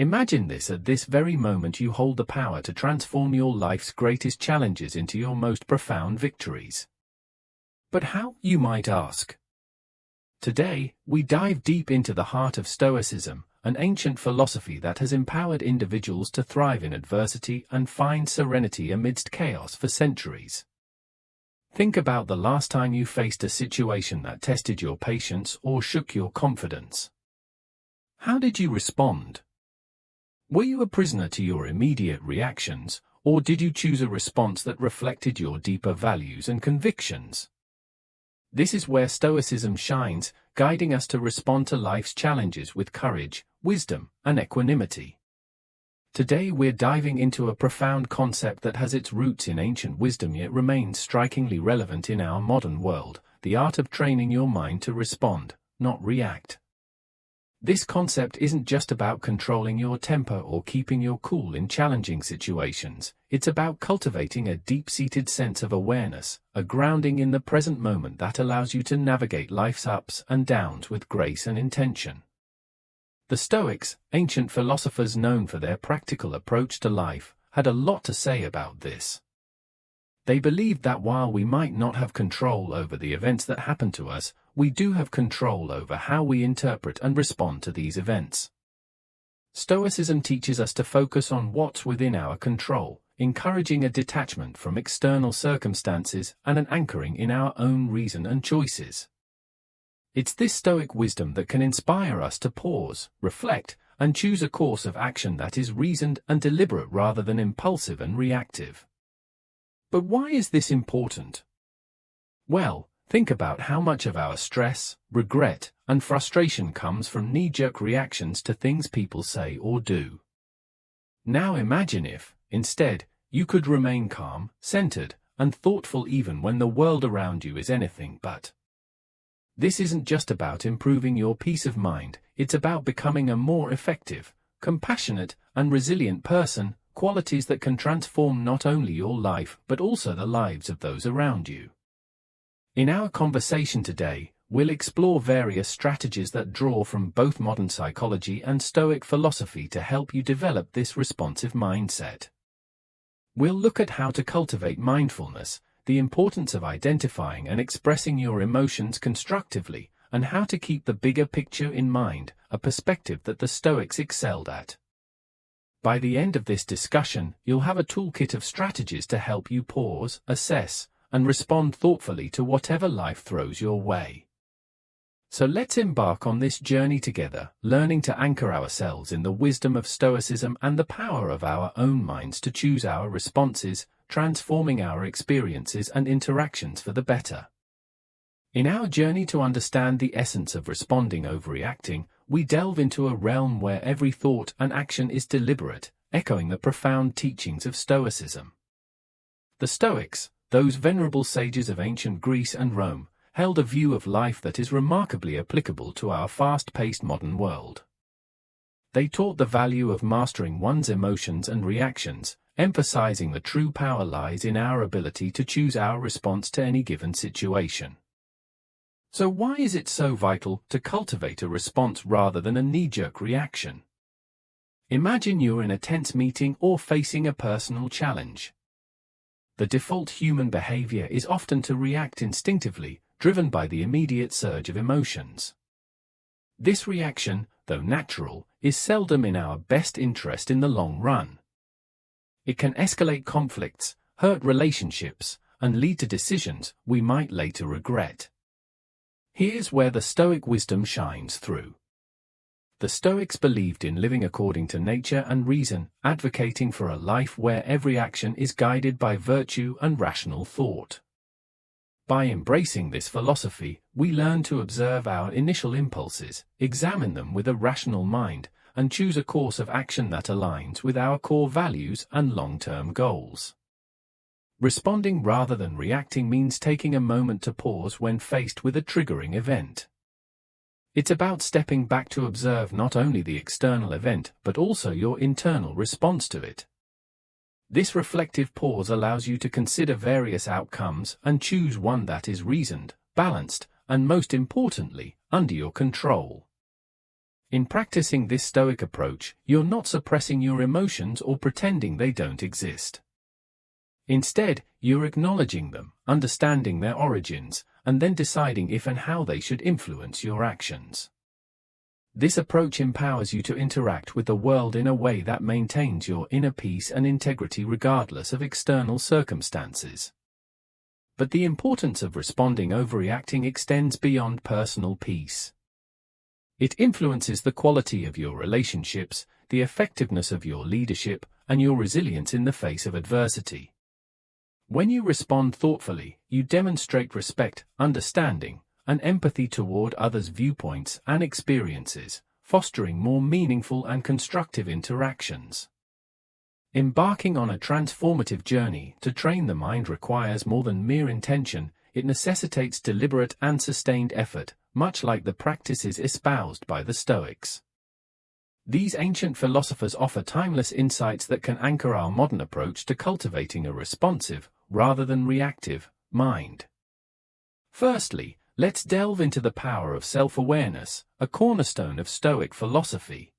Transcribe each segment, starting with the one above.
Imagine this: at this very moment you hold the power to transform your life's greatest challenges into your most profound victories. But how, you might ask? Today, we dive deep into the heart of Stoicism, an ancient philosophy that has empowered individuals to thrive in adversity and find serenity amidst chaos for centuries. Think about the last time you faced a situation that tested your patience or shook your confidence. How did you respond? Were you a prisoner to your immediate reactions, or did you choose a response that reflected your deeper values and convictions? This is where Stoicism shines, guiding us to respond to life's challenges with courage, wisdom, and equanimity. Today we're diving into a profound concept that has its roots in ancient wisdom yet remains strikingly relevant in our modern world: the art of training your mind to respond, not react. This concept isn't just about controlling your temper or keeping your cool in challenging situations. It's about cultivating a deep-seated sense of awareness, a grounding in the present moment that allows you to navigate life's ups and downs with grace and intention. The Stoics, ancient philosophers known for their practical approach to life, had a lot to say about this. They believed that while we might not have control over the events that happen to us, we do have control over how we interpret and respond to these events. Stoicism teaches us to focus on what's within our control, encouraging a detachment from external circumstances and an anchoring in our own reason and choices. It's this Stoic wisdom that can inspire us to pause, reflect, and choose a course of action that is reasoned and deliberate rather than impulsive and reactive. But why is this important? Well, think about how much of our stress, regret, and frustration comes from knee-jerk reactions to things people say or do. Now imagine if, instead, you could remain calm, centered, and thoughtful even when the world around you is anything but. This isn't just about improving your peace of mind, it's about becoming a more effective, compassionate, and resilient person, qualities that can transform not only your life but also the lives of those around you. In our conversation today, we'll explore various strategies that draw from both modern psychology and Stoic philosophy to help you develop this responsive mindset. We'll look at how to cultivate mindfulness, the importance of identifying and expressing your emotions constructively, and how to keep the bigger picture in mind, a perspective that the Stoics excelled at. By the end of this discussion, you'll have a toolkit of strategies to help you pause, assess, and respond thoughtfully to whatever life throws your way. So let's embark on this journey together, learning to anchor ourselves in the wisdom of Stoicism and the power of our own minds to choose our responses, transforming our experiences and interactions for the better. In our journey to understand the essence of responding over reacting, we delve into a realm where every thought and action is deliberate, echoing the profound teachings of Stoicism. The Stoics, those venerable sages of ancient Greece and Rome, held a view of life that is remarkably applicable to our fast-paced modern world. They taught the value of mastering one's emotions and reactions, emphasizing the true power lies in our ability to choose our response to any given situation. So why is it so vital to cultivate a response rather than a knee-jerk reaction? Imagine you're in a tense meeting or facing a personal challenge. The default human behavior is often to react instinctively, driven by the immediate surge of emotions. This reaction, though natural, is seldom in our best interest in the long run. It can escalate conflicts, hurt relationships, and lead to decisions we might later regret. Here's where the Stoic wisdom shines through. The Stoics believed in living according to nature and reason, advocating for a life where every action is guided by virtue and rational thought. By embracing this philosophy, we learn to observe our initial impulses, examine them with a rational mind, and choose a course of action that aligns with our core values and long-term goals. Responding rather than reacting means taking a moment to pause when faced with a triggering event. It's about stepping back to observe not only the external event but also your internal response to it. This reflective pause allows you to consider various outcomes and choose one that is reasoned, balanced, and most importantly, under your control. In practicing this Stoic approach, you're not suppressing your emotions or pretending they don't exist. Instead, you're acknowledging them, understanding their origins, and then deciding if and how they should influence your actions. This approach empowers you to interact with the world in a way that maintains your inner peace and integrity regardless of external circumstances. But the importance of responding over reacting extends beyond personal peace. It influences the quality of your relationships, the effectiveness of your leadership, and your resilience in the face of adversity. When you respond thoughtfully, you demonstrate respect, understanding, and empathy toward others' viewpoints and experiences, fostering more meaningful and constructive interactions. Embarking on a transformative journey to train the mind requires more than mere intention. It necessitates deliberate and sustained effort, much like the practices espoused by the Stoics. These ancient philosophers offer timeless insights that can anchor our modern approach to cultivating a responsive, rather than reactive, mind. Firstly, let's delve into the power of self-awareness, a cornerstone of Stoic philosophy.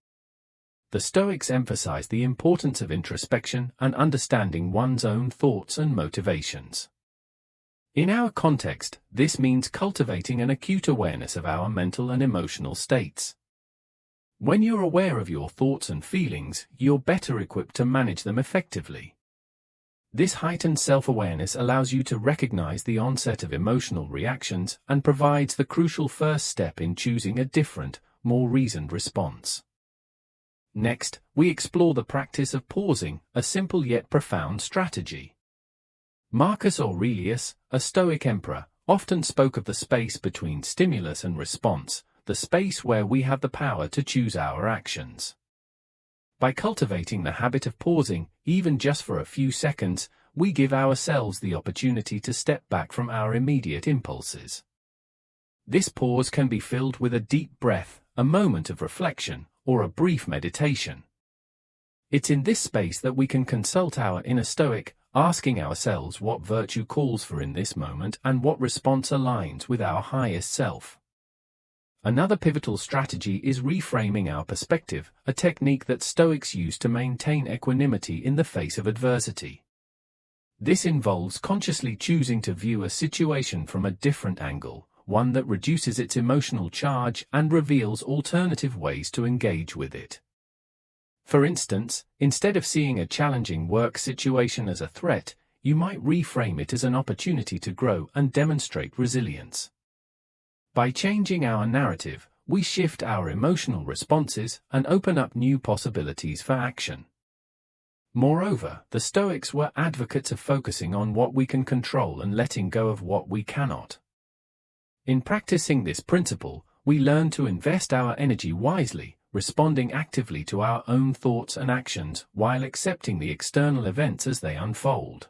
The Stoics emphasize the importance of introspection and understanding one's own thoughts and motivations. In our context, this means cultivating an acute awareness of our mental and emotional states. When you're aware of your thoughts and feelings, you're better equipped to manage them effectively. This heightened self-awareness allows you to recognize the onset of emotional reactions and provides the crucial first step in choosing a different, more reasoned response. Next, we explore the practice of pausing, a simple yet profound strategy. Marcus Aurelius, a Stoic emperor, often spoke of the space between stimulus and response, the space where we have the power to choose our actions. By cultivating the habit of pausing, even just for a few seconds, we give ourselves the opportunity to step back from our immediate impulses. This pause can be filled with a deep breath, a moment of reflection, or a brief meditation. It's in this space that we can consult our inner Stoic, asking ourselves what virtue calls for in this moment and what response aligns with our highest self. Another pivotal strategy is reframing our perspective, a technique that Stoics use to maintain equanimity in the face of adversity. This involves consciously choosing to view a situation from a different angle, one that reduces its emotional charge and reveals alternative ways to engage with it. For instance, instead of seeing a challenging work situation as a threat, you might reframe it as an opportunity to grow and demonstrate resilience. By changing our narrative, we shift our emotional responses and open up new possibilities for action. Moreover, the Stoics were advocates of focusing on what we can control and letting go of what we cannot. In practicing this principle, we learn to invest our energy wisely, responding actively to our own thoughts and actions while accepting the external events as they unfold.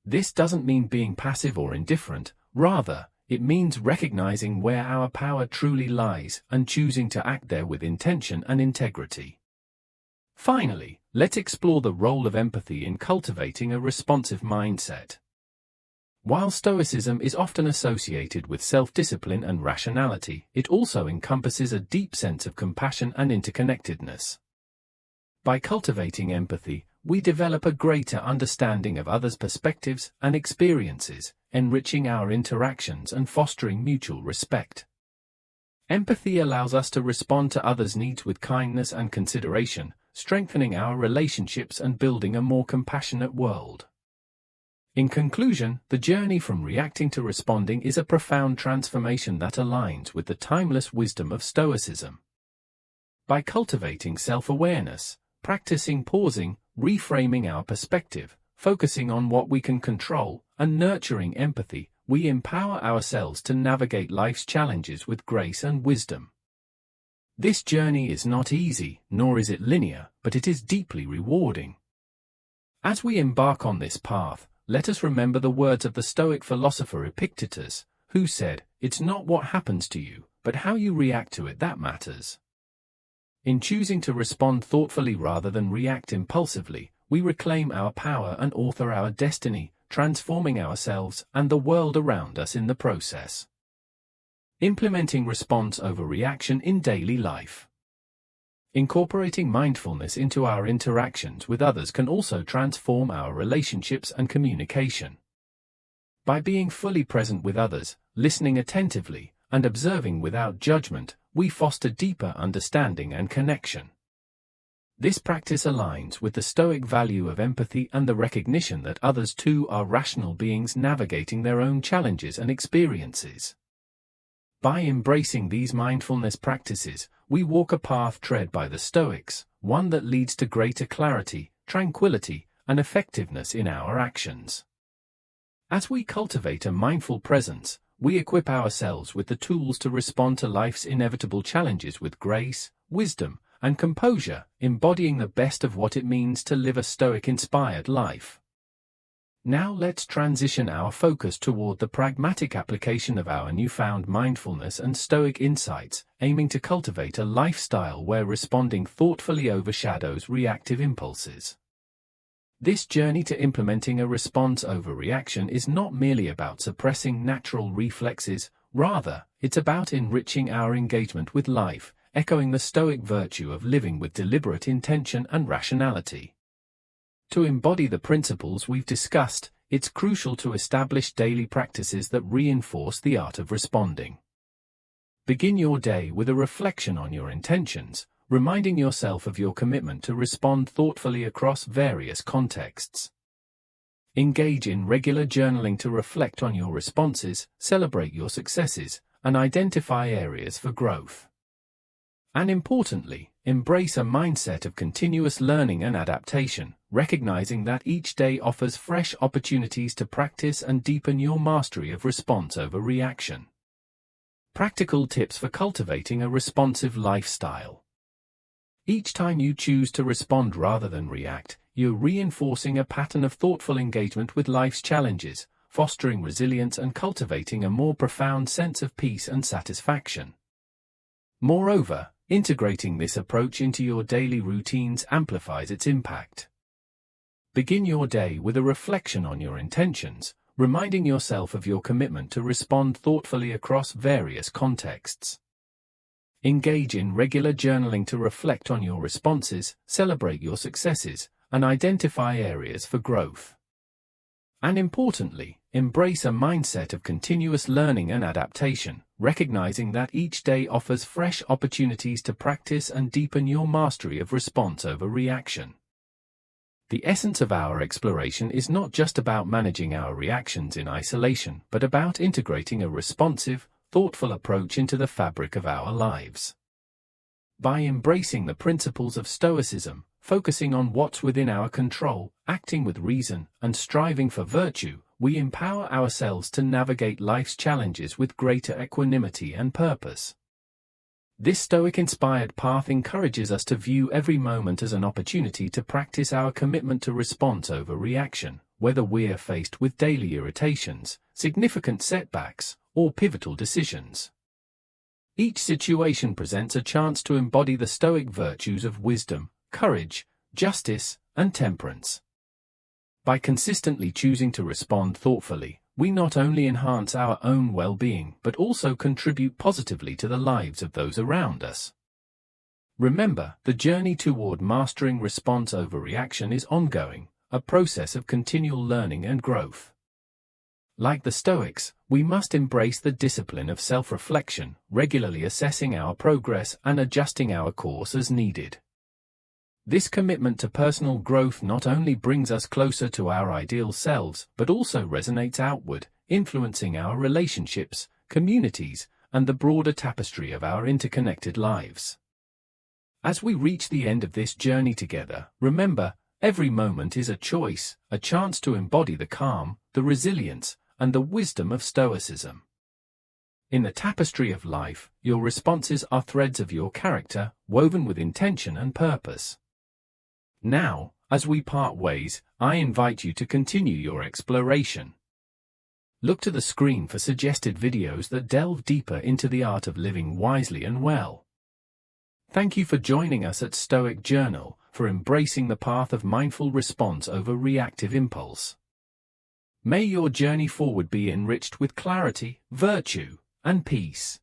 This doesn't mean being passive or indifferent, rather, it means recognizing where our power truly lies and choosing to act there with intention and integrity. Finally, let's explore the role of empathy in cultivating a responsive mindset. While Stoicism is often associated with self-discipline and rationality, it also encompasses a deep sense of compassion and interconnectedness. By cultivating empathy, we develop a greater understanding of others' perspectives and experiences, enriching our interactions and fostering mutual respect. Empathy allows us to respond to others' needs with kindness and consideration, strengthening our relationships and building a more compassionate world. In conclusion, the journey from reacting to responding is a profound transformation that aligns with the timeless wisdom of Stoicism. By cultivating self-awareness, practicing pausing, reframing our perspective, focusing on what we can control, and nurturing empathy, we empower ourselves to navigate life's challenges with grace and wisdom. This journey is not easy, nor is it linear, but it is deeply rewarding. As we embark on this path, let us remember the words of the Stoic philosopher Epictetus, who said, "It's not what happens to you, but how you react to it that matters." In choosing to respond thoughtfully rather than react impulsively, we reclaim our power and author our destiny, transforming ourselves and the world around us in the process. Implementing response over reaction in daily life. Incorporating mindfulness into our interactions with others can also transform our relationships and communication. By being fully present with others, listening attentively, and observing without judgment, we foster deeper understanding and connection. This practice aligns with the Stoic value of empathy and the recognition that others too are rational beings navigating their own challenges and experiences. By embracing these mindfulness practices, we walk a path tread by the Stoics, one that leads to greater clarity, tranquility, and effectiveness in our actions. As we cultivate a mindful presence, we equip ourselves with the tools to respond to life's inevitable challenges with grace, wisdom, and composure, embodying the best of what it means to live a Stoic-inspired life. Now let's transition our focus toward the pragmatic application of our newfound mindfulness and Stoic insights, aiming to cultivate a lifestyle where responding thoughtfully overshadows reactive impulses. This journey to implementing a response over reaction is not merely about suppressing natural reflexes, rather, it's about enriching our engagement with life, echoing the Stoic virtue of living with deliberate intention and rationality. To embody the principles we've discussed, it's crucial to establish daily practices that reinforce the art of responding. Begin your day with a reflection on your intentions, reminding yourself of your commitment to respond thoughtfully across various contexts. Engage in regular journaling to reflect on your responses, celebrate your successes, and identify areas for growth. And importantly, embrace a mindset of continuous learning and adaptation, recognizing that each day offers fresh opportunities to practice and deepen your mastery of response over reaction. Practical tips for cultivating a responsive lifestyle. Each time you choose to respond rather than react, you're reinforcing a pattern of thoughtful engagement with life's challenges, fostering resilience and cultivating a more profound sense of peace and satisfaction. Moreover, integrating this approach into your daily routines amplifies its impact. Begin your day with a reflection on your intentions, reminding yourself of your commitment to respond thoughtfully across various contexts. Engage in regular journaling to reflect on your responses, celebrate your successes, and identify areas for growth. And importantly, embrace a mindset of continuous learning and adaptation, recognizing that each day offers fresh opportunities to practice and deepen your mastery of response over reaction. The essence of our exploration is not just about managing our reactions in isolation, but about integrating a responsive, thoughtful approach into the fabric of our lives. By embracing the principles of Stoicism, focusing on what's within our control, acting with reason, and striving for virtue, we empower ourselves to navigate life's challenges with greater equanimity and purpose. This Stoic-inspired path encourages us to view every moment as an opportunity to practice our commitment to response over reaction, whether we're faced with daily irritations, significant setbacks, or pivotal decisions. Each situation presents a chance to embody the Stoic virtues of wisdom, courage, justice, and temperance. By consistently choosing to respond thoughtfully, we not only enhance our own well-being but also contribute positively to the lives of those around us. Remember, the journey toward mastering response over reaction is ongoing, a process of continual learning and growth. Like the Stoics, we must embrace the discipline of self-reflection, regularly assessing our progress and adjusting our course as needed. This commitment to personal growth not only brings us closer to our ideal selves, but also resonates outward, influencing our relationships, communities, and the broader tapestry of our interconnected lives. As we reach the end of this journey together, remember, every moment is a choice, a chance to embody the calm, the resilience, and the wisdom of Stoicism. In the tapestry of life, your responses are threads of your character, woven with intention and purpose. Now, as we part ways, I invite you to continue your exploration. Look to the screen for suggested videos that delve deeper into the art of living wisely and well. Thank you for joining us at Stoic Journal, for embracing the path of mindful response over reactive impulse. May your journey forward be enriched with clarity, virtue, and peace.